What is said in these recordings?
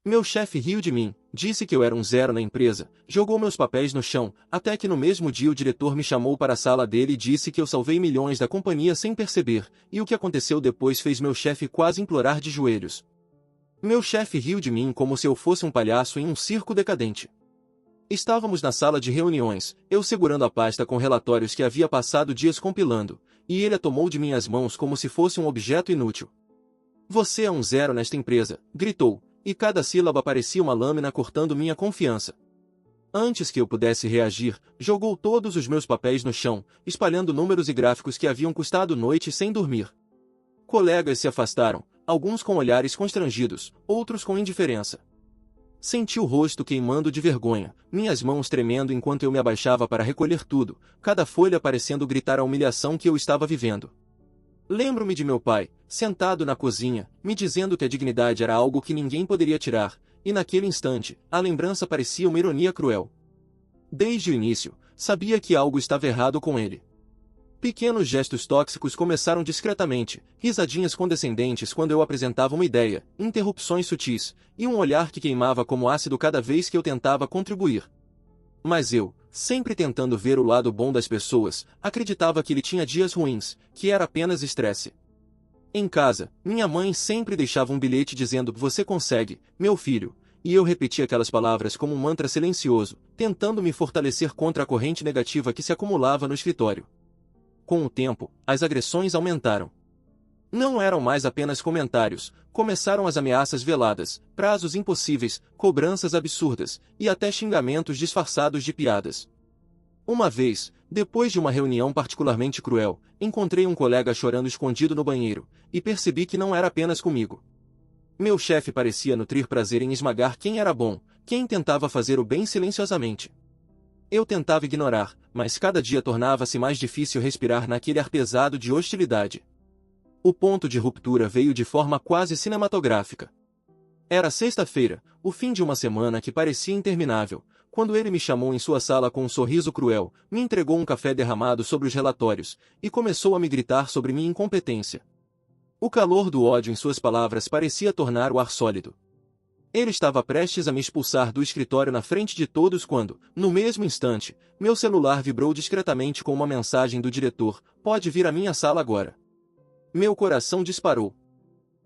Meu chefe riu de mim, disse que eu era um zero na empresa, jogou meus papéis no chão, até que no mesmo dia o diretor me chamou para a sala dele e disse que eu salvei milhões da companhia sem perceber, e o que aconteceu depois fez meu chefe quase implorar de joelhos. Meu chefe riu de mim como se eu fosse um palhaço em um circo decadente. Estávamos na sala de reuniões, eu segurando a pasta com relatórios que havia passado dias compilando, e ele a tomou de minhas mãos como se fosse um objeto inútil. "Você é um zero nesta empresa", gritou, e cada sílaba parecia uma lâmina cortando minha confiança. Antes que eu pudesse reagir, jogou todos os meus papéis no chão, espalhando números e gráficos que haviam custado noites sem dormir. Colegas se afastaram, alguns com olhares constrangidos, outros com indiferença. Senti o rosto queimando de vergonha, minhas mãos tremendo enquanto eu me abaixava para recolher tudo, cada folha parecendo gritar a humilhação que eu estava vivendo. Lembro-me de meu pai, sentado na cozinha, me dizendo que a dignidade era algo que ninguém poderia tirar, e naquele instante, a lembrança parecia uma ironia cruel. Desde o início, sabia que algo estava errado com ele. Pequenos gestos tóxicos começaram discretamente, risadinhas condescendentes quando eu apresentava uma ideia, interrupções sutis, e um olhar que queimava como ácido cada vez que eu tentava contribuir. Mas eu, sempre tentando ver o lado bom das pessoas, acreditava que ele tinha dias ruins, que era apenas estresse. Em casa, minha mãe sempre deixava um bilhete dizendo "Você consegue, meu filho", e eu repetia aquelas palavras como um mantra silencioso, tentando me fortalecer contra a corrente negativa que se acumulava no escritório. Com o tempo, as agressões aumentaram. Não eram mais apenas comentários, começaram as ameaças veladas, prazos impossíveis, cobranças absurdas, e até xingamentos disfarçados de piadas. Uma vez, depois de uma reunião particularmente cruel, encontrei um colega chorando escondido no banheiro, e percebi que não era apenas comigo. Meu chefe parecia nutrir prazer em esmagar quem era bom, quem tentava fazer o bem silenciosamente. Eu tentava ignorar, mas cada dia tornava-se mais difícil respirar naquele ar pesado de hostilidade. O ponto de ruptura veio de forma quase cinematográfica. Era sexta-feira, o fim de uma semana que parecia interminável, quando ele me chamou em sua sala com um sorriso cruel, me entregou um café derramado sobre os relatórios, e começou a me gritar sobre minha incompetência. O calor do ódio em suas palavras parecia tornar o ar sólido. Ele estava prestes a me expulsar do escritório na frente de todos quando, no mesmo instante, meu celular vibrou discretamente com uma mensagem do diretor: "Pode vir à minha sala agora." Meu coração disparou.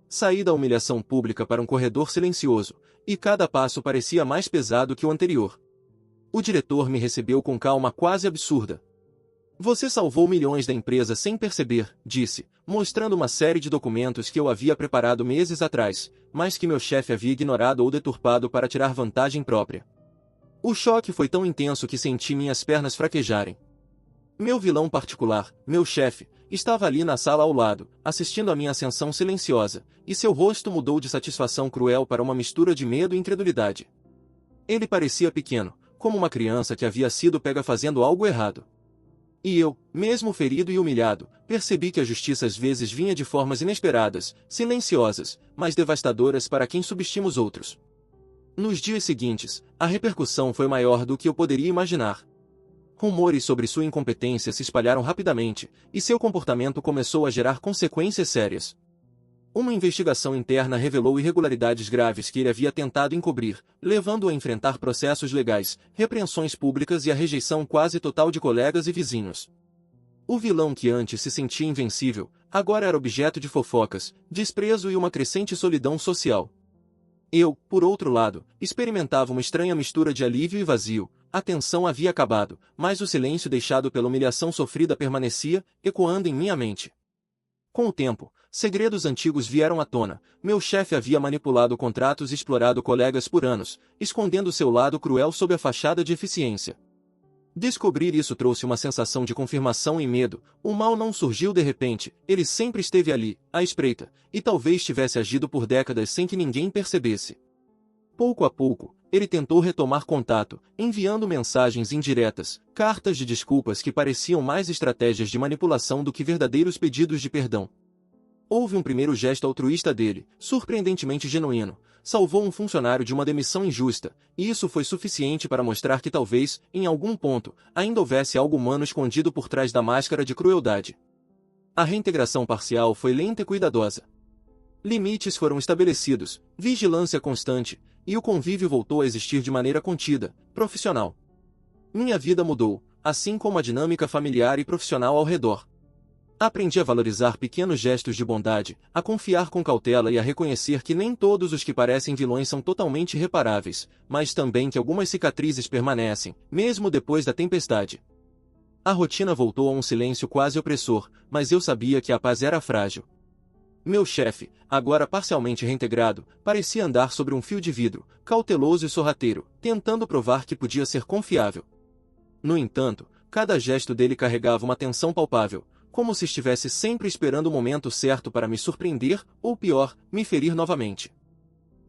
Saí da humilhação pública para um corredor silencioso, e cada passo parecia mais pesado que o anterior. O diretor me recebeu com calma quase absurda. "Você salvou milhões da empresa sem perceber", disse, mostrando uma série de documentos que eu havia preparado meses atrás, mas que meu chefe havia ignorado ou deturpado para tirar vantagem própria. O choque foi tão intenso que senti minhas pernas fraquejarem. Meu vilão particular, meu chefe, estava ali na sala ao lado, assistindo à minha ascensão silenciosa, e seu rosto mudou de satisfação cruel para uma mistura de medo e incredulidade. Ele parecia pequeno, como uma criança que havia sido pega fazendo algo errado. E eu, mesmo ferido e humilhado, percebi que a justiça às vezes vinha de formas inesperadas, silenciosas, mas devastadoras para quem subestima os outros. Nos dias seguintes, a repercussão foi maior do que eu poderia imaginar. Rumores sobre sua incompetência se espalharam rapidamente, e seu comportamento começou a gerar consequências sérias. Uma investigação interna revelou irregularidades graves que ele havia tentado encobrir, levando-o a enfrentar processos legais, repreensões públicas e a rejeição quase total de colegas e vizinhos. O vilão que antes se sentia invencível, agora era objeto de fofocas, desprezo e uma crescente solidão social. Eu, por outro lado, experimentava uma estranha mistura de alívio e vazio. A tensão havia acabado, mas o silêncio deixado pela humilhação sofrida permanecia, ecoando em minha mente. Com o tempo, segredos antigos vieram à tona. Meu chefe havia manipulado contratos e explorado colegas por anos, escondendo seu lado cruel sob a fachada de eficiência. Descobrir isso trouxe uma sensação de confirmação e medo. O mal não surgiu de repente, ele sempre esteve ali, à espreita, e talvez tivesse agido por décadas sem que ninguém percebesse. Pouco a pouco, ele tentou retomar contato, enviando mensagens indiretas, cartas de desculpas que pareciam mais estratégias de manipulação do que verdadeiros pedidos de perdão. Houve um primeiro gesto altruísta dele, surpreendentemente genuíno. Salvou um funcionário de uma demissão injusta, e isso foi suficiente para mostrar que talvez, em algum ponto, ainda houvesse algo humano escondido por trás da máscara de crueldade. A reintegração parcial foi lenta e cuidadosa. Limites foram estabelecidos, vigilância constante, e o convívio voltou a existir de maneira contida, profissional. Minha vida mudou, assim como a dinâmica familiar e profissional ao redor. Aprendi a valorizar pequenos gestos de bondade, a confiar com cautela e a reconhecer que nem todos os que parecem vilões são totalmente irreparáveis, mas também que algumas cicatrizes permanecem, mesmo depois da tempestade. A rotina voltou a um silêncio quase opressor, mas eu sabia que a paz era frágil. Meu chefe, agora parcialmente reintegrado, parecia andar sobre um fio de vidro, cauteloso e sorrateiro, tentando provar que podia ser confiável. No entanto, cada gesto dele carregava uma tensão palpável, como se estivesse sempre esperando o momento certo para me surpreender, ou pior, me ferir novamente.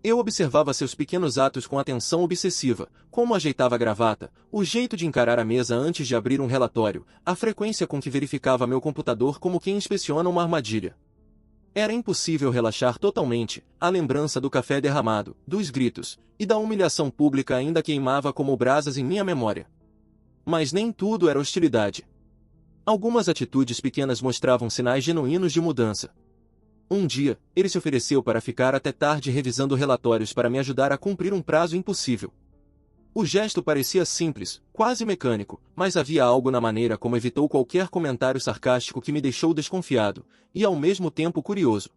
Eu observava seus pequenos atos com atenção obsessiva, como ajeitava a gravata, o jeito de encarar a mesa antes de abrir um relatório, a frequência com que verificava meu computador como quem inspeciona uma armadilha. Era impossível relaxar totalmente, a lembrança do café derramado, dos gritos, e da humilhação pública ainda queimava como brasas em minha memória. Mas nem tudo era hostilidade. Algumas atitudes pequenas mostravam sinais genuínos de mudança. Um dia, ele se ofereceu para ficar até tarde revisando relatórios para me ajudar a cumprir um prazo impossível. O gesto parecia simples, quase mecânico, mas havia algo na maneira como evitou qualquer comentário sarcástico que me deixou desconfiado, e ao mesmo tempo curioso.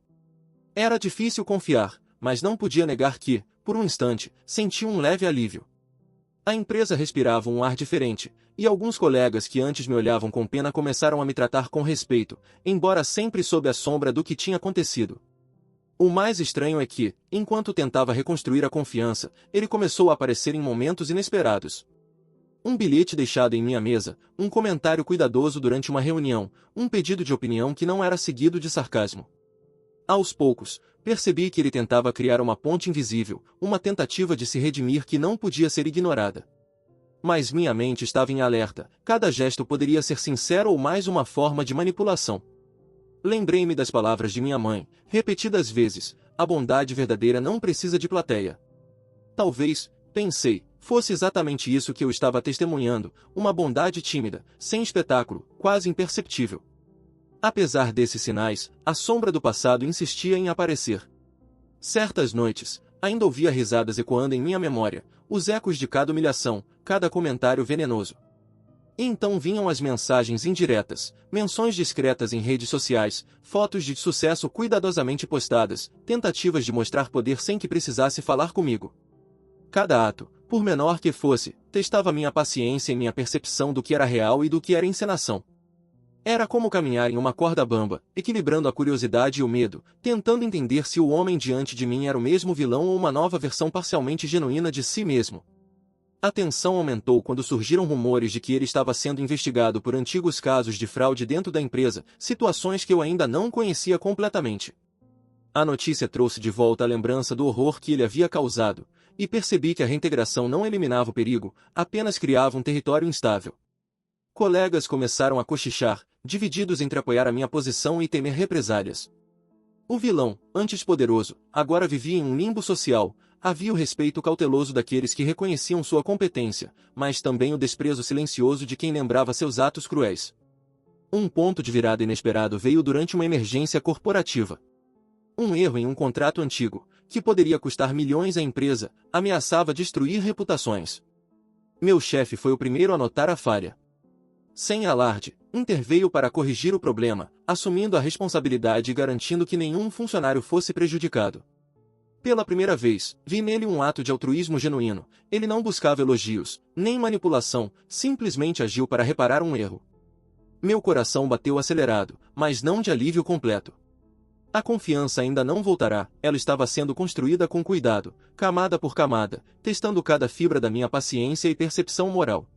Era difícil confiar, mas não podia negar que, por um instante, senti um leve alívio. A empresa respirava um ar diferente, e alguns colegas que antes me olhavam com pena começaram a me tratar com respeito, embora sempre sob a sombra do que tinha acontecido. O mais estranho é que, enquanto tentava reconstruir a confiança, ele começou a aparecer em momentos inesperados. Um bilhete deixado em minha mesa, um comentário cuidadoso durante uma reunião, um pedido de opinião que não era seguido de sarcasmo. Aos poucos, percebi que ele tentava criar uma ponte invisível, uma tentativa de se redimir que não podia ser ignorada. Mas minha mente estava em alerta, cada gesto poderia ser sincero ou mais uma forma de manipulação. Lembrei-me das palavras de minha mãe, repetidas vezes: a bondade verdadeira não precisa de plateia. Talvez, pensei, fosse exatamente isso que eu estava testemunhando, uma bondade tímida, sem espetáculo, quase imperceptível. Apesar desses sinais, a sombra do passado insistia em aparecer. Certas noites, ainda ouvia risadas ecoando em minha memória, os ecos de cada humilhação, cada comentário venenoso. E então vinham as mensagens indiretas, menções discretas em redes sociais, fotos de sucesso cuidadosamente postadas, tentativas de mostrar poder sem que precisasse falar comigo. Cada ato, por menor que fosse, testava minha paciência e minha percepção do que era real e do que era encenação. Era como caminhar em uma corda bamba, equilibrando a curiosidade e o medo, tentando entender se o homem diante de mim era o mesmo vilão ou uma nova versão parcialmente genuína de si mesmo. A tensão aumentou quando surgiram rumores de que ele estava sendo investigado por antigos casos de fraude dentro da empresa, situações que eu ainda não conhecia completamente. A notícia trouxe de volta a lembrança do horror que ele havia causado, e percebi que a reintegração não eliminava o perigo, apenas criava um território instável. Colegas começaram a cochichar, divididos entre apoiar a minha posição e temer represálias. O vilão, antes poderoso, agora vivia em um limbo social. Havia o respeito cauteloso daqueles que reconheciam sua competência, mas também o desprezo silencioso de quem lembrava seus atos cruéis. Um ponto de virada inesperado veio durante uma emergência corporativa. Um erro em um contrato antigo, que poderia custar milhões à empresa, ameaçava destruir reputações. Meu chefe foi o primeiro a notar a falha. Sem alarde, interveio para corrigir o problema, assumindo a responsabilidade e garantindo que nenhum funcionário fosse prejudicado. Pela primeira vez, vi nele um ato de altruísmo genuíno. Ele não buscava elogios, nem manipulação, simplesmente agiu para reparar um erro. Meu coração bateu acelerado, mas não de alívio completo. A confiança ainda não voltará, ela estava sendo construída com cuidado, camada por camada, testando cada fibra da minha paciência e percepção moral.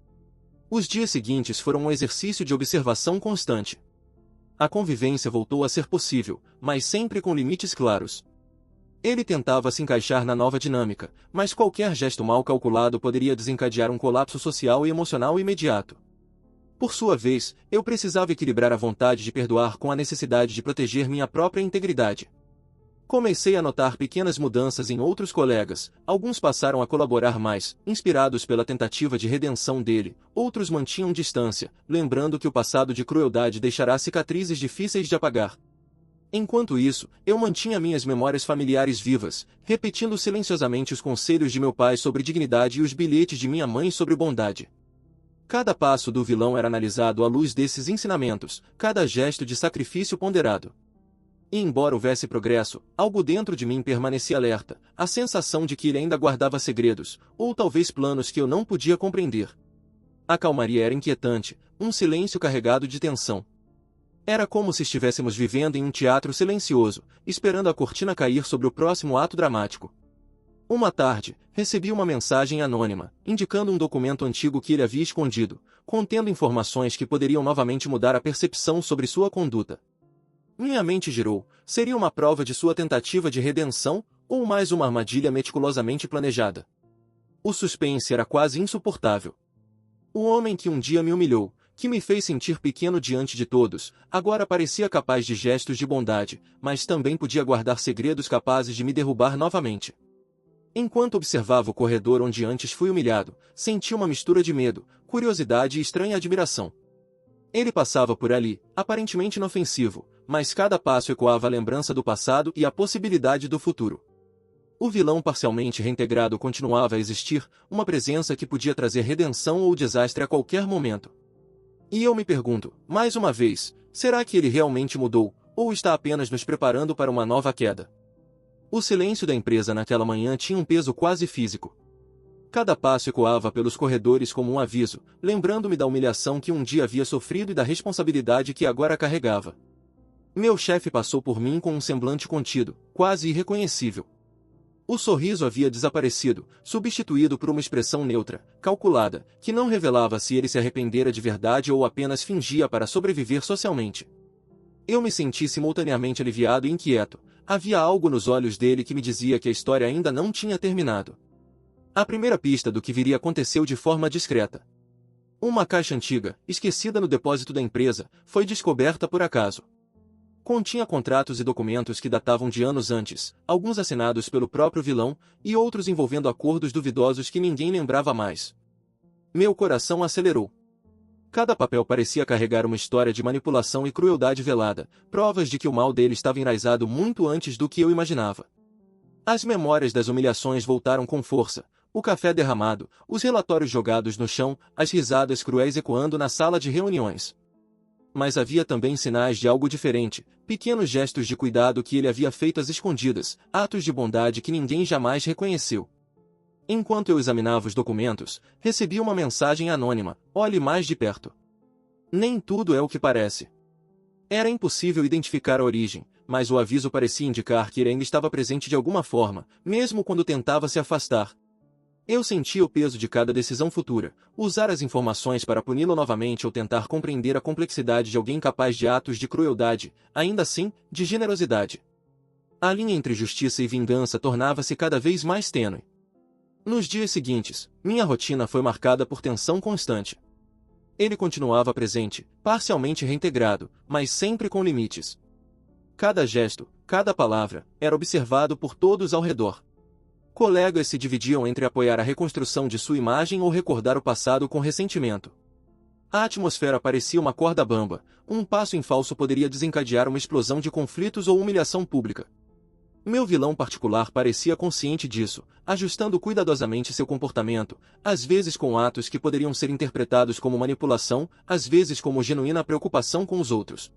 Os dias seguintes foram um exercício de observação constante. A convivência voltou a ser possível, mas sempre com limites claros. Ele tentava se encaixar na nova dinâmica, mas qualquer gesto mal calculado poderia desencadear um colapso social e emocional imediato. Por sua vez, eu precisava equilibrar a vontade de perdoar com a necessidade de proteger minha própria integridade. Comecei a notar pequenas mudanças em outros colegas, alguns passaram a colaborar mais, inspirados pela tentativa de redenção dele, outros mantinham distância, lembrando que o passado de crueldade deixará cicatrizes difíceis de apagar. Enquanto isso, eu mantinha minhas memórias familiares vivas, repetindo silenciosamente os conselhos de meu pai sobre dignidade e os bilhetes de minha mãe sobre bondade. Cada passo do vilão era analisado à luz desses ensinamentos, cada gesto de sacrifício ponderado. E embora houvesse progresso, algo dentro de mim permanecia alerta, a sensação de que ele ainda guardava segredos, ou talvez planos que eu não podia compreender. A calmaria era inquietante, um silêncio carregado de tensão. Era como se estivéssemos vivendo em um teatro silencioso, esperando a cortina cair sobre o próximo ato dramático. Uma tarde, recebi uma mensagem anônima, indicando um documento antigo que ele havia escondido, contendo informações que poderiam novamente mudar a percepção sobre sua conduta. Minha mente girou. Seria uma prova de sua tentativa de redenção, ou mais uma armadilha meticulosamente planejada? O suspense era quase insuportável. O homem que um dia me humilhou, que me fez sentir pequeno diante de todos, agora parecia capaz de gestos de bondade, mas também podia guardar segredos capazes de me derrubar novamente. Enquanto observava o corredor onde antes fui humilhado, senti uma mistura de medo, curiosidade e estranha admiração. Ele passava por ali, aparentemente inofensivo, mas cada passo ecoava a lembrança do passado e a possibilidade do futuro. O vilão parcialmente reintegrado continuava a existir, uma presença que podia trazer redenção ou desastre a qualquer momento. E eu me pergunto, mais uma vez, será que ele realmente mudou, ou está apenas nos preparando para uma nova queda? O silêncio da empresa naquela manhã tinha um peso quase físico. Cada passo ecoava pelos corredores como um aviso, lembrando-me da humilhação que um dia havia sofrido e da responsabilidade que agora carregava. Meu chefe passou por mim com um semblante contido, quase irreconhecível. O sorriso havia desaparecido, substituído por uma expressão neutra, calculada, que não revelava se ele se arrependera de verdade ou apenas fingia para sobreviver socialmente. Eu me senti simultaneamente aliviado e inquieto. Havia algo nos olhos dele que me dizia que a história ainda não tinha terminado. A primeira pista do que viria aconteceu de forma discreta. Uma caixa antiga, esquecida no depósito da empresa, foi descoberta por acaso. Continha contratos e documentos que datavam de anos antes, alguns assinados pelo próprio vilão, e outros envolvendo acordos duvidosos que ninguém lembrava mais. Meu coração acelerou. Cada papel parecia carregar uma história de manipulação e crueldade velada, provas de que o mal dele estava enraizado muito antes do que eu imaginava. As memórias das humilhações voltaram com força, o café derramado, os relatórios jogados no chão, as risadas cruéis ecoando na sala de reuniões. Mas havia também sinais de algo diferente, pequenos gestos de cuidado que ele havia feito às escondidas, atos de bondade que ninguém jamais reconheceu. Enquanto eu examinava os documentos, recebi uma mensagem anônima: olhe mais de perto. Nem tudo é o que parece. Era impossível identificar a origem, mas o aviso parecia indicar que ele ainda estava presente de alguma forma, mesmo quando tentava se afastar. Eu sentia o peso de cada decisão futura, usar as informações para puni-lo novamente ou tentar compreender a complexidade de alguém capaz de atos de crueldade, ainda assim, de generosidade. A linha entre justiça e vingança tornava-se cada vez mais tênue. Nos dias seguintes, minha rotina foi marcada por tensão constante. Ele continuava presente, parcialmente reintegrado, mas sempre com limites. Cada gesto, cada palavra, era observado por todos ao redor. Colegas se dividiam entre apoiar a reconstrução de sua imagem ou recordar o passado com ressentimento. A atmosfera parecia uma corda bamba, um passo em falso poderia desencadear uma explosão de conflitos ou humilhação pública. Meu vilão particular parecia consciente disso, ajustando cuidadosamente seu comportamento, às vezes com atos que poderiam ser interpretados como manipulação, às vezes como genuína preocupação com os outros.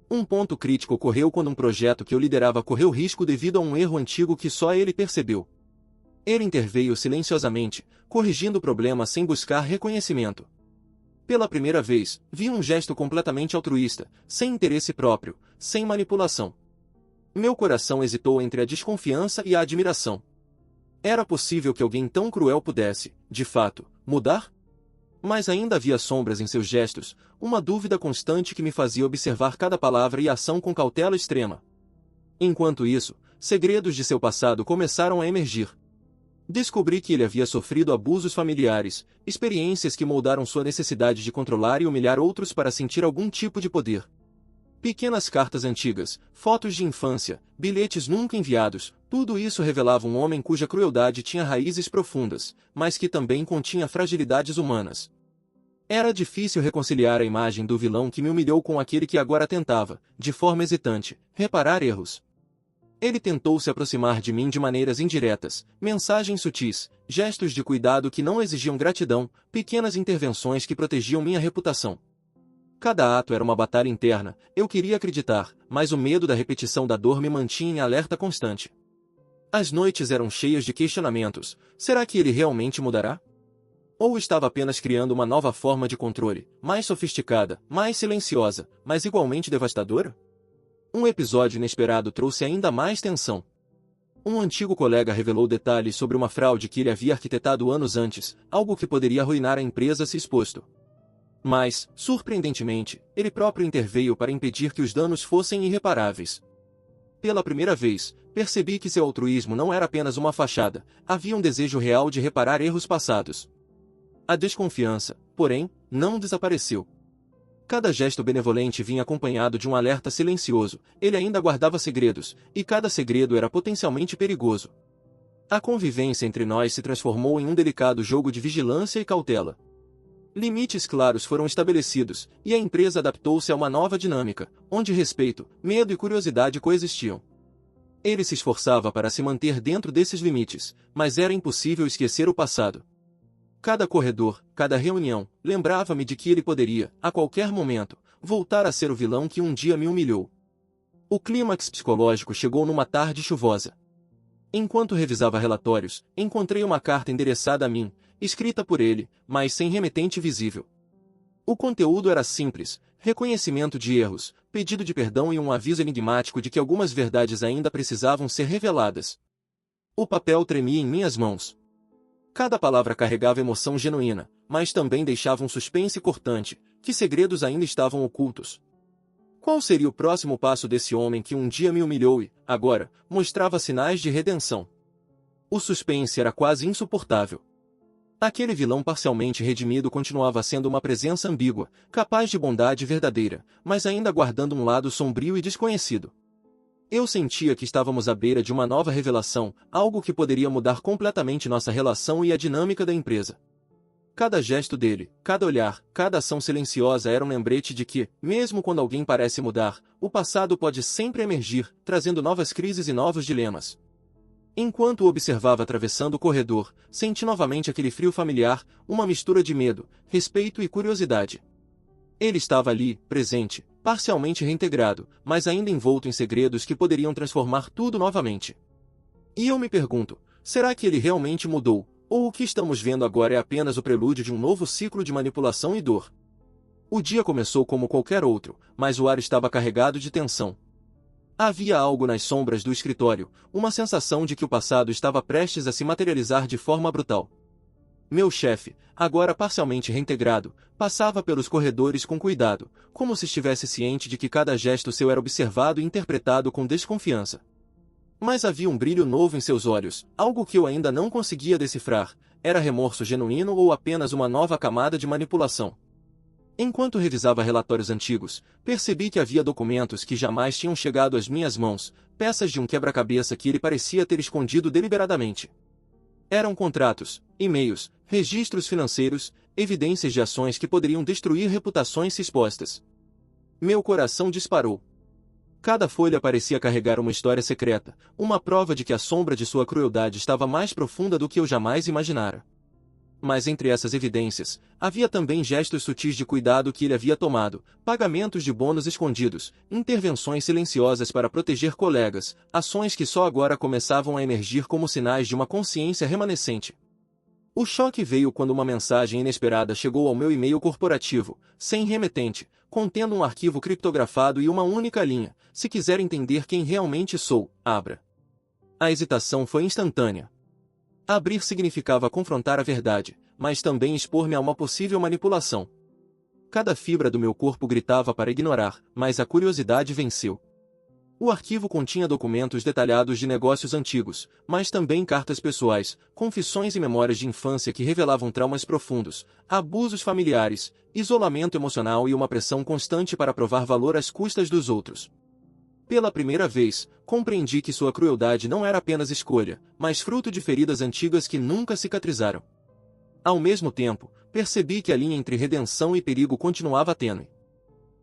Um ponto crítico ocorreu quando um projeto que eu liderava correu risco devido a um erro antigo que só ele percebeu. Ele interveio silenciosamente, corrigindo o problema sem buscar reconhecimento. Pela primeira vez, vi um gesto completamente altruísta, sem interesse próprio, sem manipulação. Meu coração hesitou entre a desconfiança e a admiração. Era possível que alguém tão cruel pudesse, de fato, mudar? Mas ainda havia sombras em seus gestos, uma dúvida constante que me fazia observar cada palavra e ação com cautela extrema. Enquanto isso, segredos de seu passado começaram a emergir. Descobri que ele havia sofrido abusos familiares, experiências que moldaram sua necessidade de controlar e humilhar outros para sentir algum tipo de poder. Pequenas cartas antigas, fotos de infância, bilhetes nunca enviados, tudo isso revelava um homem cuja crueldade tinha raízes profundas, mas que também continha fragilidades humanas. Era difícil reconciliar a imagem do vilão que me humilhou com aquele que agora tentava, de forma hesitante, reparar erros. Ele tentou se aproximar de mim de maneiras indiretas, mensagens sutis, gestos de cuidado que não exigiam gratidão, pequenas intervenções que protegiam minha reputação. Cada ato era uma batalha interna, eu queria acreditar, mas o medo da repetição da dor me mantinha em alerta constante. As noites eram cheias de questionamentos. Será que ele realmente mudará? Ou estava apenas criando uma nova forma de controle, mais sofisticada, mais silenciosa, mas igualmente devastadora? Um episódio inesperado trouxe ainda mais tensão. Um antigo colega revelou detalhes sobre uma fraude que ele havia arquitetado anos antes, algo que poderia arruinar a empresa se exposto. Mas, surpreendentemente, ele próprio interveio para impedir que os danos fossem irreparáveis. Pela primeira vez, percebi que seu altruísmo não era apenas uma fachada, havia um desejo real de reparar erros passados. A desconfiança, porém, não desapareceu. Cada gesto benevolente vinha acompanhado de um alerta silencioso, ele ainda guardava segredos, e cada segredo era potencialmente perigoso. A convivência entre nós se transformou em um delicado jogo de vigilância e cautela. Limites claros foram estabelecidos, e a empresa adaptou-se a uma nova dinâmica, onde respeito, medo e curiosidade coexistiam. Ele se esforçava para se manter dentro desses limites, mas era impossível esquecer o passado. Cada corredor, cada reunião, lembrava-me de que ele poderia, a qualquer momento, voltar a ser o vilão que um dia me humilhou. O clímax psicológico chegou numa tarde chuvosa. Enquanto revisava relatórios, encontrei uma carta endereçada a mim, escrita por ele, mas sem remetente visível. O conteúdo era simples, reconhecimento de erros, pedido de perdão e um aviso enigmático de que algumas verdades ainda precisavam ser reveladas. O papel tremia em minhas mãos. Cada palavra carregava emoção genuína, mas também deixava um suspense cortante, que segredos ainda estavam ocultos. Qual seria o próximo passo desse homem que um dia me humilhou e, agora, mostrava sinais de redenção? O suspense era quase insuportável. Aquele vilão parcialmente redimido continuava sendo uma presença ambígua, capaz de bondade verdadeira, mas ainda guardando um lado sombrio e desconhecido. Eu sentia que estávamos à beira de uma nova revelação, algo que poderia mudar completamente nossa relação e a dinâmica da empresa. Cada gesto dele, cada olhar, cada ação silenciosa era um lembrete de que, mesmo quando alguém parece mudar, o passado pode sempre emergir, trazendo novas crises e novos dilemas. Enquanto o observava atravessando o corredor, senti novamente aquele frio familiar, uma mistura de medo, respeito e curiosidade. Ele estava ali, presente, parcialmente reintegrado, mas ainda envolto em segredos que poderiam transformar tudo novamente. E eu me pergunto, será que ele realmente mudou, ou o que estamos vendo agora é apenas o prelúdio de um novo ciclo de manipulação e dor? O dia começou como qualquer outro, mas o ar estava carregado de tensão. Havia algo nas sombras do escritório, uma sensação de que o passado estava prestes a se materializar de forma brutal. Meu chefe, agora parcialmente reintegrado, passava pelos corredores com cuidado, como se estivesse ciente de que cada gesto seu era observado e interpretado com desconfiança. Mas havia um brilho novo em seus olhos, algo que eu ainda não conseguia decifrar, era remorso genuíno ou apenas uma nova camada de manipulação. Enquanto revisava relatórios antigos, percebi que havia documentos que jamais tinham chegado às minhas mãos, peças de um quebra-cabeça que ele parecia ter escondido deliberadamente. Eram contratos, e-mails, registros financeiros, evidências de ações que poderiam destruir reputações se expostas. Meu coração disparou. Cada folha parecia carregar uma história secreta, uma prova de que a sombra de sua crueldade estava mais profunda do que eu jamais imaginara. Mas entre essas evidências, havia também gestos sutis de cuidado que ele havia tomado, pagamentos de bônus escondidos, intervenções silenciosas para proteger colegas, ações que só agora começavam a emergir como sinais de uma consciência remanescente. O choque veio quando uma mensagem inesperada chegou ao meu e-mail corporativo, sem remetente, contendo um arquivo criptografado e uma única linha: se quiser entender quem realmente sou, abra. A hesitação foi instantânea. Abrir significava confrontar a verdade, mas também expor-me a uma possível manipulação. Cada fibra do meu corpo gritava para ignorar, mas a curiosidade venceu. O arquivo continha documentos detalhados de negócios antigos, mas também cartas pessoais, confissões e memórias de infância que revelavam traumas profundos, abusos familiares, isolamento emocional e uma pressão constante para provar valor às custas dos outros. Pela primeira vez, compreendi que sua crueldade não era apenas escolha, mas fruto de feridas antigas que nunca cicatrizaram. Ao mesmo tempo, percebi que a linha entre redenção e perigo continuava tênue.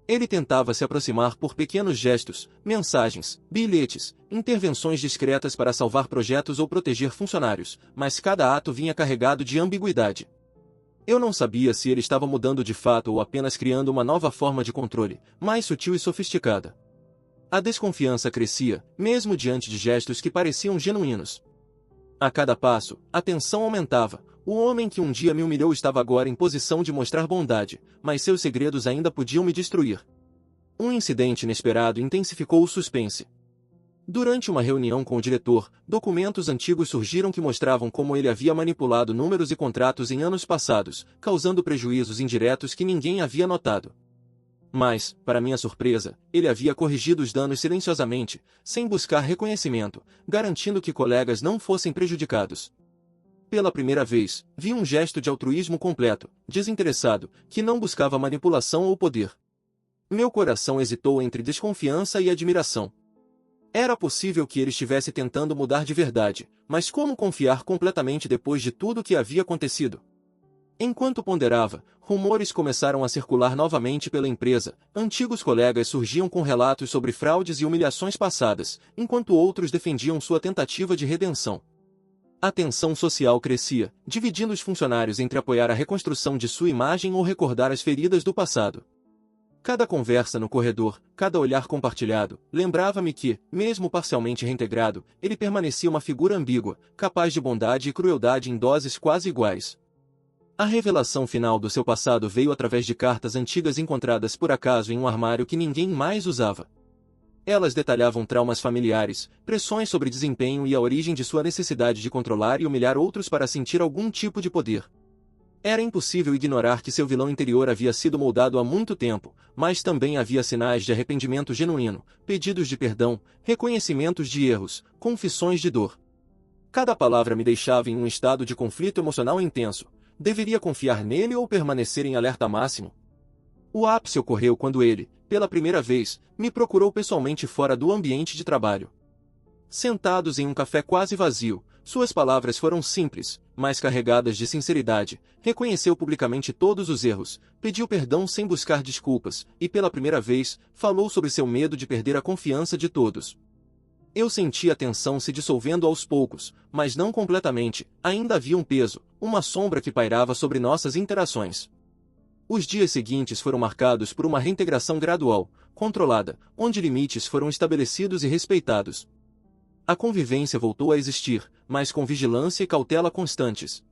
Ele tentava se aproximar por pequenos gestos, mensagens, bilhetes, intervenções discretas para salvar projetos ou proteger funcionários, mas cada ato vinha carregado de ambiguidade. Eu não sabia se ele estava mudando de fato ou apenas criando uma nova forma de controle, mais sutil e sofisticada. A desconfiança crescia, mesmo diante de gestos que pareciam genuínos. A cada passo, a tensão aumentava. O homem que um dia me humilhou estava agora em posição de mostrar bondade, mas seus segredos ainda podiam me destruir. Um incidente inesperado intensificou o suspense. Durante uma reunião com o diretor, documentos antigos surgiram que mostravam como ele havia manipulado números e contratos em anos passados, causando prejuízos indiretos que ninguém havia notado. Mas, para minha surpresa, ele havia corrigido os danos silenciosamente, sem buscar reconhecimento, garantindo que colegas não fossem prejudicados. Pela primeira vez, vi um gesto de altruísmo completo, desinteressado, que não buscava manipulação ou poder. Meu coração hesitou entre desconfiança e admiração. Era possível que ele estivesse tentando mudar de verdade, mas como confiar completamente depois de tudo o que havia acontecido? Enquanto ponderava, rumores começaram a circular novamente pela empresa. Antigos colegas surgiam com relatos sobre fraudes e humilhações passadas, enquanto outros defendiam sua tentativa de redenção. A tensão social crescia, dividindo os funcionários entre apoiar a reconstrução de sua imagem ou recordar as feridas do passado. Cada conversa no corredor, cada olhar compartilhado, lembrava-me que, mesmo parcialmente reintegrado, ele permanecia uma figura ambígua, capaz de bondade e crueldade em doses quase iguais. A revelação final do seu passado veio através de cartas antigas encontradas por acaso em um armário que ninguém mais usava. Elas detalhavam traumas familiares, pressões sobre desempenho e a origem de sua necessidade de controlar e humilhar outros para sentir algum tipo de poder. Era impossível ignorar que seu vilão interior havia sido moldado há muito tempo, mas também havia sinais de arrependimento genuíno, pedidos de perdão, reconhecimentos de erros, confissões de dor. Cada palavra me deixava em um estado de conflito emocional intenso. Deveria confiar nele ou permanecer em alerta máximo? O ápice ocorreu quando ele, pela primeira vez, me procurou pessoalmente fora do ambiente de trabalho. Sentados em um café quase vazio, suas palavras foram simples, mas carregadas de sinceridade. Reconheceu publicamente todos os erros, pediu perdão sem buscar desculpas, e pela primeira vez, falou sobre seu medo de perder a confiança de todos. Eu senti a tensão se dissolvendo aos poucos, mas não completamente. Ainda havia um peso, uma sombra que pairava sobre nossas interações. Os dias seguintes foram marcados por uma reintegração gradual, controlada, onde limites foram estabelecidos e respeitados. A convivência voltou a existir, mas com vigilância e cautela constantes.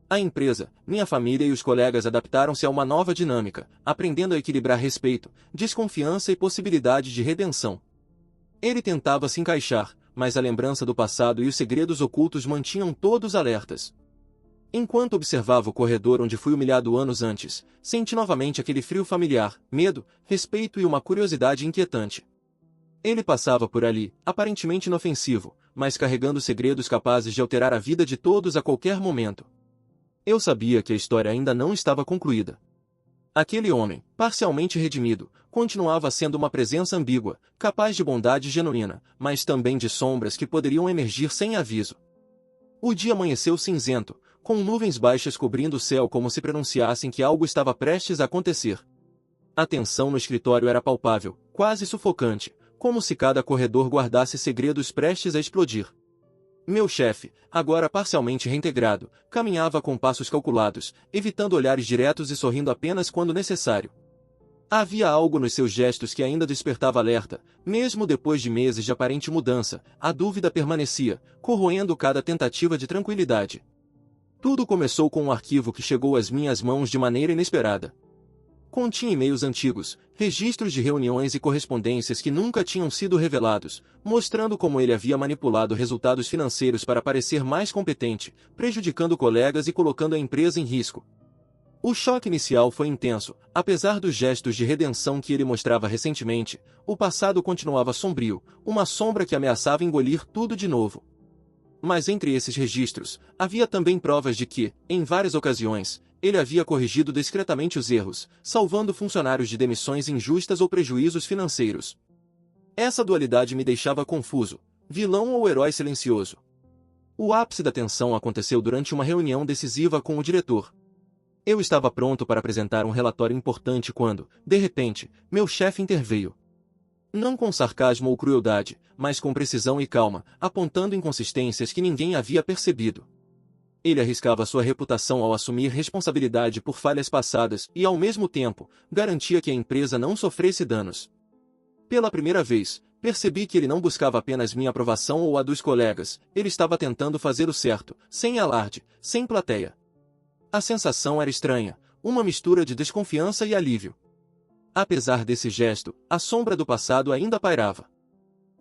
A empresa, minha família e os colegas adaptaram-se a uma nova dinâmica, aprendendo a equilibrar respeito, desconfiança e possibilidade de redenção. Ele tentava se encaixar, mas a lembrança do passado e os segredos ocultos mantinham todos alertas. Enquanto observava o corredor onde fui humilhado anos antes, senti novamente aquele frio familiar, medo, respeito e uma curiosidade inquietante. Ele passava por ali, aparentemente inofensivo, mas carregando segredos capazes de alterar a vida de todos a qualquer momento. Eu sabia que a história ainda não estava concluída. Aquele homem, parcialmente redimido, continuava sendo uma presença ambígua, capaz de bondade genuína, mas também de sombras que poderiam emergir sem aviso. O dia amanheceu cinzento, com nuvens baixas cobrindo o céu como se pronunciassem que algo estava prestes a acontecer. A tensão no escritório era palpável, quase sufocante, como se cada corredor guardasse segredos prestes a explodir. Meu chefe, agora parcialmente reintegrado, caminhava com passos calculados, evitando olhares diretos e sorrindo apenas quando necessário. Havia algo nos seus gestos que ainda despertava alerta, mesmo depois de meses de aparente mudança, a dúvida permanecia, corroendo cada tentativa de tranquilidade. Tudo começou com um arquivo que chegou às minhas mãos de maneira inesperada. Continha e-mails antigos, registros de reuniões e correspondências que nunca tinham sido revelados, mostrando como ele havia manipulado resultados financeiros para parecer mais competente, prejudicando colegas e colocando a empresa em risco. O choque inicial foi intenso, apesar dos gestos de redenção que ele mostrava recentemente, o passado continuava sombrio, uma sombra que ameaçava engolir tudo de novo. Mas entre esses registros, havia também provas de que, em várias ocasiões, ele havia corrigido discretamente os erros, salvando funcionários de demissões injustas ou prejuízos financeiros. Essa dualidade me deixava confuso, vilão ou herói silencioso. O ápice da tensão aconteceu durante uma reunião decisiva com o diretor. Eu estava pronto para apresentar um relatório importante quando, de repente, meu chefe interveio. Não com sarcasmo ou crueldade, mas com precisão e calma, apontando inconsistências que ninguém havia percebido. Ele arriscava sua reputação ao assumir responsabilidade por falhas passadas e, ao mesmo tempo, garantia que a empresa não sofresse danos. Pela primeira vez, percebi que ele não buscava apenas minha aprovação ou a dos colegas, ele estava tentando fazer o certo, sem alarde, sem plateia. A sensação era estranha, uma mistura de desconfiança e alívio. Apesar desse gesto, a sombra do passado ainda pairava.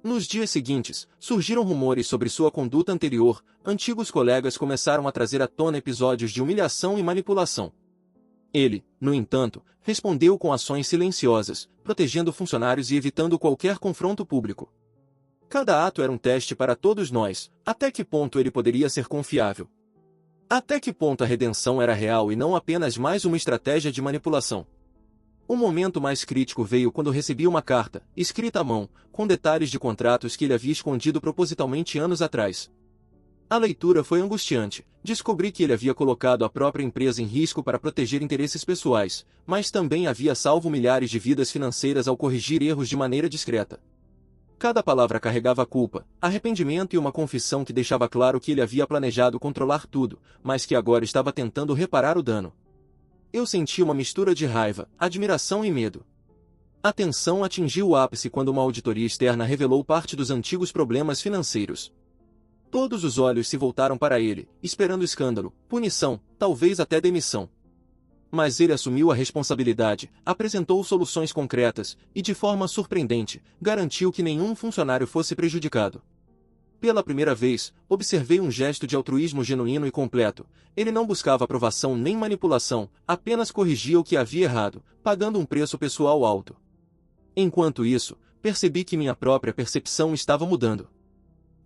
Nos dias seguintes, surgiram rumores sobre sua conduta anterior, antigos colegas começaram a trazer à tona episódios de humilhação e manipulação. Ele, no entanto, respondeu com ações silenciosas, protegendo funcionários e evitando qualquer confronto público. Cada ato era um teste para todos nós, até que ponto ele poderia ser confiável. Até que ponto a redenção era real e não apenas mais uma estratégia de manipulação. O momento mais crítico veio quando recebi uma carta, escrita à mão, com detalhes de contratos que ele havia escondido propositalmente anos atrás. A leitura foi angustiante. Descobri que ele havia colocado a própria empresa em risco para proteger interesses pessoais, mas também havia salvo milhares de vidas financeiras ao corrigir erros de maneira discreta. Cada palavra carregava culpa, arrependimento e uma confissão que deixava claro que ele havia planejado controlar tudo, mas que agora estava tentando reparar o dano. Eu senti uma mistura de raiva, admiração e medo. A tensão atingiu o ápice quando uma auditoria externa revelou parte dos antigos problemas financeiros. Todos os olhos se voltaram para ele, esperando escândalo, punição, talvez até demissão. Mas ele assumiu a responsabilidade, apresentou soluções concretas e, de forma surpreendente, garantiu que nenhum funcionário fosse prejudicado. Pela primeira vez, observei um gesto de altruísmo genuíno e completo. Ele não buscava aprovação nem manipulação, apenas corrigia o que havia errado, pagando um preço pessoal alto. Enquanto isso, percebi que minha própria percepção estava mudando.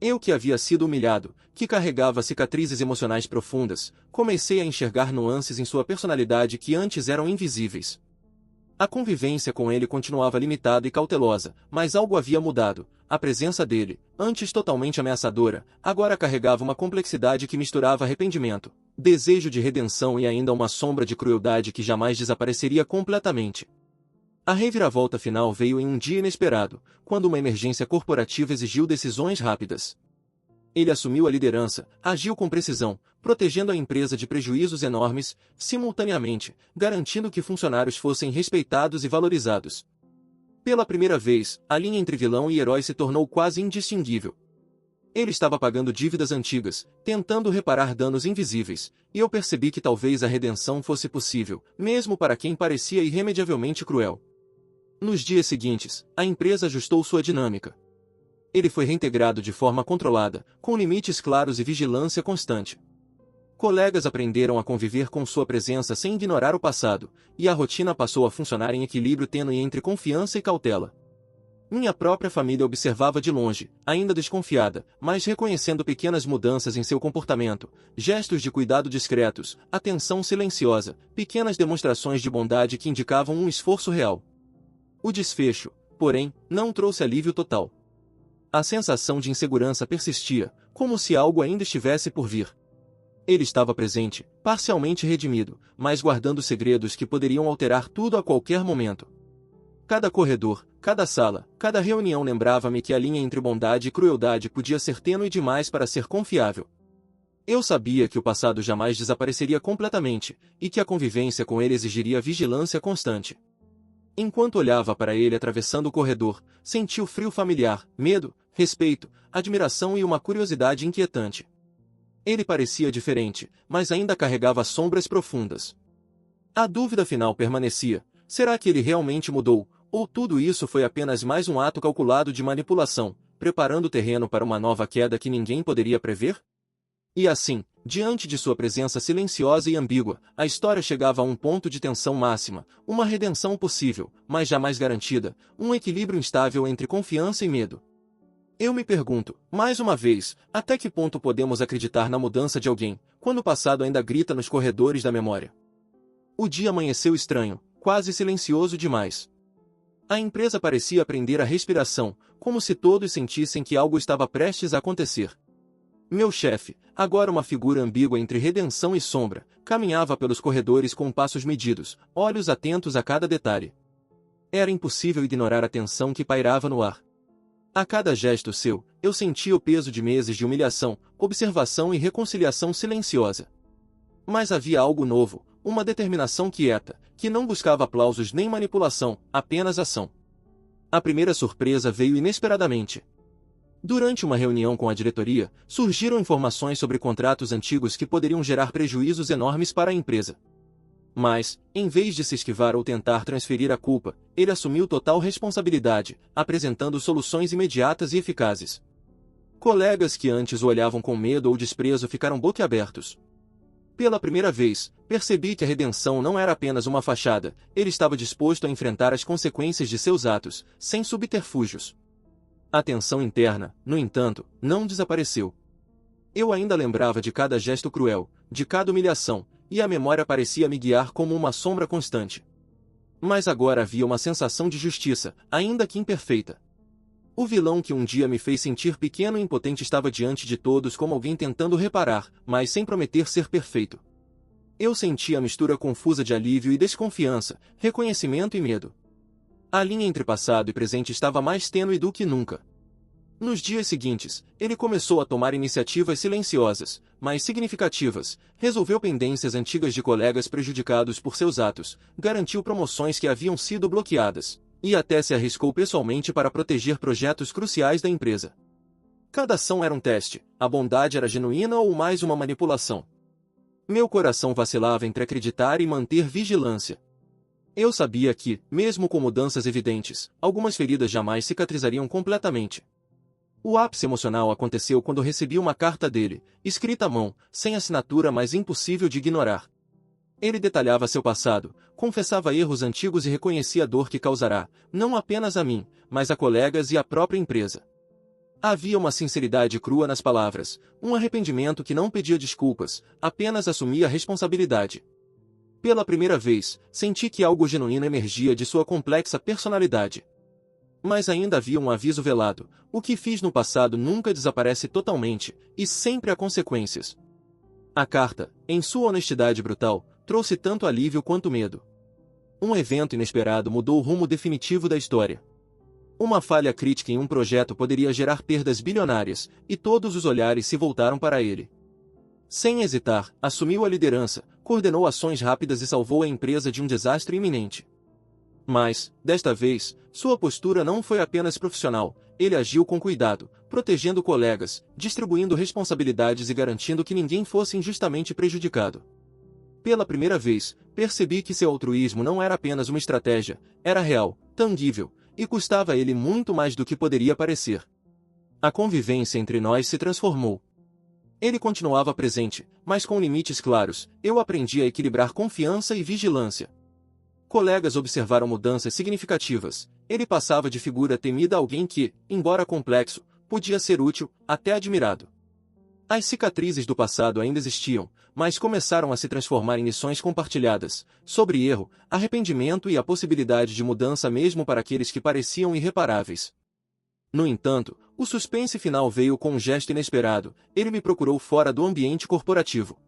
Eu que havia sido humilhado, que carregava cicatrizes emocionais profundas, comecei a enxergar nuances em sua personalidade que antes eram invisíveis. A convivência com ele continuava limitada e cautelosa, mas algo havia mudado. A presença dele, antes totalmente ameaçadora, agora carregava uma complexidade que misturava arrependimento, desejo de redenção e ainda uma sombra de crueldade que jamais desapareceria completamente. A reviravolta final veio em um dia inesperado, quando uma emergência corporativa exigiu decisões rápidas. Ele assumiu a liderança, agiu com precisão, protegendo a empresa de prejuízos enormes, simultaneamente, garantindo que funcionários fossem respeitados e valorizados. Pela primeira vez, a linha entre vilão e herói se tornou quase indistinguível. Ele estava pagando dívidas antigas, tentando reparar danos invisíveis, e eu percebi que talvez a redenção fosse possível, mesmo para quem parecia irremediavelmente cruel. Nos dias seguintes, a empresa ajustou sua dinâmica. Ele foi reintegrado de forma controlada, com limites claros e vigilância constante. Colegas aprenderam a conviver com sua presença sem ignorar o passado, e a rotina passou a funcionar em equilíbrio tênue entre confiança e cautela. Minha própria família observava de longe, ainda desconfiada, mas reconhecendo pequenas mudanças em seu comportamento, gestos de cuidado discretos, atenção silenciosa, pequenas demonstrações de bondade que indicavam um esforço real. O desfecho, porém, não trouxe alívio total. A sensação de insegurança persistia, como se algo ainda estivesse por vir. Ele estava presente, parcialmente redimido, mas guardando segredos que poderiam alterar tudo a qualquer momento. Cada corredor, cada sala, cada reunião lembrava-me que a linha entre bondade e crueldade podia ser tênue demais para ser confiável. Eu sabia que o passado jamais desapareceria completamente, e que a convivência com ele exigiria vigilância constante. Enquanto olhava para ele atravessando o corredor, senti o frio familiar, medo, respeito, admiração e uma curiosidade inquietante. Ele parecia diferente, mas ainda carregava sombras profundas. A dúvida final permanecia: será que ele realmente mudou, ou tudo isso foi apenas mais um ato calculado de manipulação, preparando o terreno para uma nova queda que ninguém poderia prever? E assim, diante de sua presença silenciosa e ambígua, a história chegava a um ponto de tensão máxima, uma redenção possível, mas jamais garantida, um equilíbrio instável entre confiança e medo. Eu me pergunto, mais uma vez, até que ponto podemos acreditar na mudança de alguém, quando o passado ainda grita nos corredores da memória? O dia amanheceu estranho, quase silencioso demais. A empresa parecia prender a respiração, como se todos sentissem que algo estava prestes a acontecer. Meu chefe, agora uma figura ambígua entre redenção e sombra, caminhava pelos corredores com passos medidos, olhos atentos a cada detalhe. Era impossível ignorar a tensão que pairava no ar. A cada gesto seu, eu sentia o peso de meses de humilhação, observação e reconciliação silenciosa. Mas havia algo novo, uma determinação quieta, que não buscava aplausos nem manipulação, apenas ação. A primeira surpresa veio inesperadamente. Durante uma reunião com a diretoria, surgiram informações sobre contratos antigos que poderiam gerar prejuízos enormes para a empresa. Mas, em vez de se esquivar ou tentar transferir a culpa, ele assumiu total responsabilidade, apresentando soluções imediatas e eficazes. Colegas que antes o olhavam com medo ou desprezo ficaram boquiabertos. Pela primeira vez, percebi que a redenção não era apenas uma fachada, ele estava disposto a enfrentar as consequências de seus atos, sem subterfúgios. A tensão interna, no entanto, não desapareceu. Eu ainda lembrava de cada gesto cruel, de cada humilhação, e a memória parecia me guiar como uma sombra constante. Mas agora havia uma sensação de justiça, ainda que imperfeita. O vilão que um dia me fez sentir pequeno e impotente estava diante de todos como alguém tentando reparar, mas sem prometer ser perfeito. Eu sentia a mistura confusa de alívio e desconfiança, reconhecimento e medo. A linha entre passado e presente estava mais tênue do que nunca. Nos dias seguintes, ele começou a tomar iniciativas silenciosas, mas significativas, resolveu pendências antigas de colegas prejudicados por seus atos, garantiu promoções que haviam sido bloqueadas, e até se arriscou pessoalmente para proteger projetos cruciais da empresa. Cada ação era um teste, a bondade era genuína ou mais uma manipulação. Meu coração vacilava entre acreditar e manter vigilância. Eu sabia que, mesmo com mudanças evidentes, algumas feridas jamais cicatrizariam completamente. O ápice emocional aconteceu quando recebi uma carta dele, escrita à mão, sem assinatura mas impossível de ignorar. Ele detalhava seu passado, confessava erros antigos e reconhecia a dor que causará, não apenas a mim, mas a colegas e à própria empresa. Havia uma sinceridade crua nas palavras, um arrependimento que não pedia desculpas, apenas assumia a responsabilidade. Pela primeira vez, senti que algo genuíno emergia de sua complexa personalidade. Mas ainda havia um aviso velado, o que fiz no passado nunca desaparece totalmente, e sempre há consequências. A carta, em sua honestidade brutal, trouxe tanto alívio quanto medo. Um evento inesperado mudou o rumo definitivo da história. Uma falha crítica em um projeto poderia gerar perdas bilionárias, e todos os olhares se voltaram para ele. Sem hesitar, assumiu a liderança, coordenou ações rápidas e salvou a empresa de um desastre iminente. Mas, desta vez, sua postura não foi apenas profissional, ele agiu com cuidado, protegendo colegas, distribuindo responsabilidades e garantindo que ninguém fosse injustamente prejudicado. Pela primeira vez, percebi que seu altruísmo não era apenas uma estratégia, era real, tangível, e custava a ele muito mais do que poderia parecer. A convivência entre nós se transformou. Ele continuava presente, mas com limites claros, eu aprendi a equilibrar confiança e vigilância. Colegas observaram mudanças significativas, ele passava de figura temida a alguém que, embora complexo, podia ser útil, até admirado. As cicatrizes do passado ainda existiam, mas começaram a se transformar em lições compartilhadas, sobre erro, arrependimento e a possibilidade de mudança mesmo para aqueles que pareciam irreparáveis. No entanto, o suspense final veio com um gesto inesperado, ele me procurou fora do ambiente corporativo.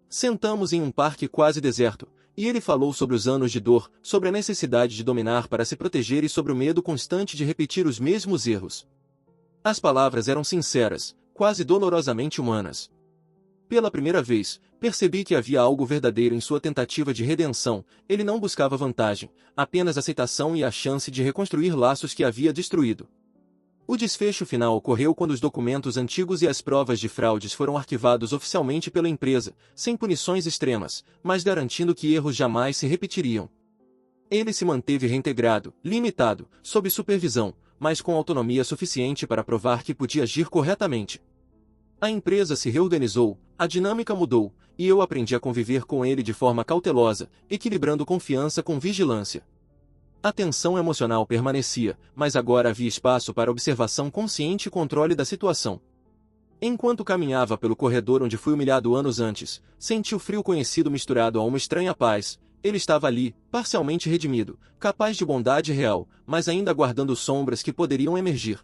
Sentamos em um parque quase deserto, e ele falou sobre os anos de dor, sobre a necessidade de dominar para se proteger e sobre o medo constante de repetir os mesmos erros. As palavras eram sinceras, quase dolorosamente humanas. Pela primeira vez, percebi que havia algo verdadeiro em sua tentativa de redenção, ele não buscava vantagem, apenas aceitação e a chance de reconstruir laços que havia destruído. O desfecho final ocorreu quando os documentos antigos e as provas de fraudes foram arquivados oficialmente pela empresa, sem punições extremas, mas garantindo que erros jamais se repetiriam. Ele se manteve reintegrado, limitado, sob supervisão, mas com autonomia suficiente para provar que podia agir corretamente. A empresa se reorganizou, a dinâmica mudou, e eu aprendi a conviver com ele de forma cautelosa, equilibrando confiança com vigilância. A tensão emocional permanecia, mas agora havia espaço para observação consciente e controle da situação. Enquanto caminhava pelo corredor onde fui humilhado anos antes, senti o frio conhecido misturado a uma estranha paz. Ele estava ali, parcialmente redimido, capaz de bondade real, mas ainda guardando sombras que poderiam emergir.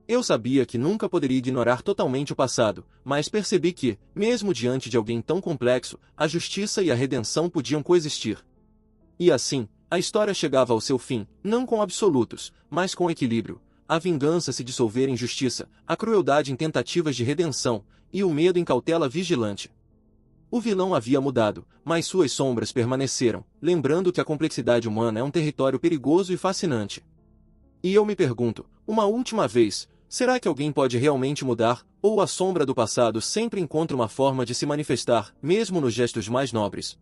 Eu sabia que nunca poderia ignorar totalmente o passado, mas percebi que, mesmo diante de alguém tão complexo, a justiça e a redenção podiam coexistir. E assim, a história chegava ao seu fim, não com absolutos, mas com equilíbrio. A vingança se dissolver em justiça, a crueldade em tentativas de redenção, e o medo em cautela vigilante. O vilão havia mudado, mas suas sombras permaneceram, lembrando que a complexidade humana é um território perigoso e fascinante. E eu me pergunto, uma última vez, será que alguém pode realmente mudar, ou a sombra do passado sempre encontra uma forma de se manifestar, mesmo nos gestos mais nobres?